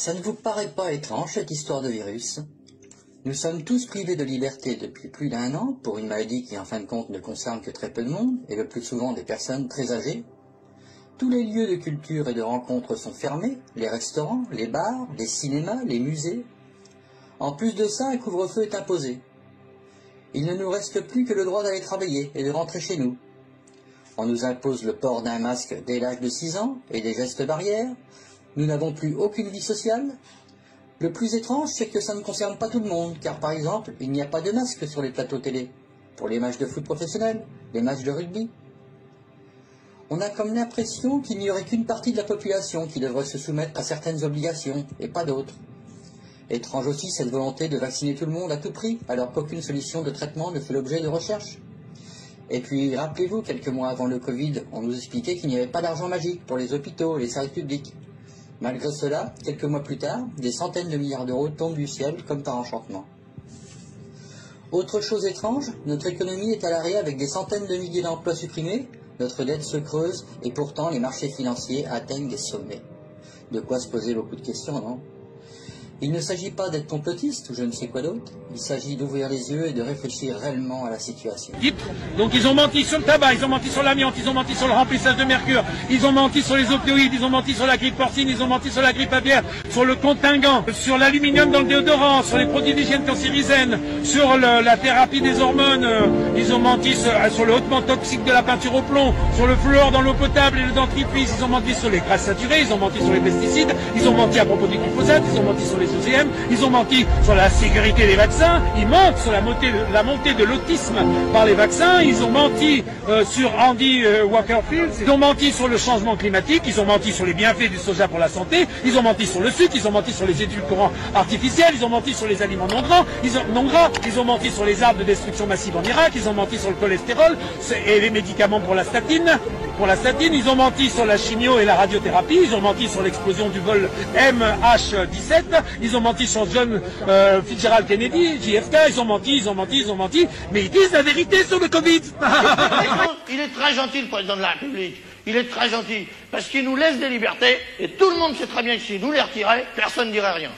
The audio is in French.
Ça ne vous paraît pas étrange, cette histoire de virus? Nous sommes tous privés de liberté depuis plus d'1 an pour une maladie qui, en fin de compte, ne concerne que très peu de monde, et le plus souvent des personnes très âgées. Tous les lieux de culture et de rencontres sont fermés, les restaurants, les bars, les cinémas, les musées. En plus de ça, un couvre-feu est imposé. Il ne nous reste plus que le droit d'aller travailler et de rentrer chez nous. On nous impose le port d'un masque dès l'âge de 6 ans et des gestes barrières. Nous n'avons plus aucune vie sociale. Le plus étrange, c'est que ça ne concerne pas tout le monde, car par exemple, il n'y a pas de masque sur les plateaux télé, pour les matchs de foot professionnels, les matchs de rugby. On a comme l'impression qu'il n'y aurait qu'une partie de la population qui devrait se soumettre à certaines obligations, et pas d'autres. Étrange aussi cette volonté de vacciner tout le monde à tout prix, alors qu'aucune solution de traitement ne fait l'objet de recherche. Et puis, rappelez-vous, quelques mois avant le Covid, on nous expliquait qu'il n'y avait pas d'argent magique pour les hôpitaux et les services publics. Malgré cela, quelques mois plus tard, des centaines de milliards d'euros tombent du ciel comme par enchantement. Autre chose étrange, notre économie est à l'arrêt avec des centaines de milliers d'emplois supprimés, notre dette se creuse et pourtant les marchés financiers atteignent des sommets. De quoi se poser beaucoup de questions, non? Il ne s'agit pas d'être complotiste ou je ne sais quoi d'autre, il s'agit d'ouvrir les yeux et de réfléchir réellement à la situation. Donc ils ont menti sur le tabac, ils ont menti sur l'amiante, ils ont menti sur le remplissage de mercure, ils ont menti sur les opioïdes, ils ont menti sur la grippe porcine, ils ont menti sur la grippe aviaire, sur le contingent, sur l'aluminium dans le déodorant, sur les produits d'hygiène cancérigènes, sur la thérapie des hormones, ils ont menti sur le hautement toxique de la peinture au plomb, sur le fluor dans l'eau potable et le dentifrice, ils ont menti sur les grasses saturées, ils ont menti sur les pesticides, ils ont menti à propos du glyphosate, ils ont menti sur les OGM, ils ont menti sur la sécurité des vaccins, ils mentent sur la montée de l'autisme par les vaccins, ils ont menti sur Andy Wakerfield, ils ont menti sur le changement climatique, ils ont menti sur les bienfaits du soja pour la santé, ils ont menti sur le sucre, ils ont menti sur les édulcorants artificiels, ils ont menti sur les aliments non gras, ils ont menti sur les armes de destruction massive en Irak, ils ont menti sur le cholestérol et les médicaments pour la statine, ils ont menti sur la chimio et la radiothérapie, ils ont menti sur l'explosion du vol MH17, ils ont menti sur John Fitzgerald Kennedy, JFK, ils ont menti, mais ils disent la vérité sur le Covid. Il est très gentil, le président de la République. Il est très gentil, parce qu'il nous laisse des libertés, et tout le monde sait très bien que s'il nous les retirait, personne ne dirait rien.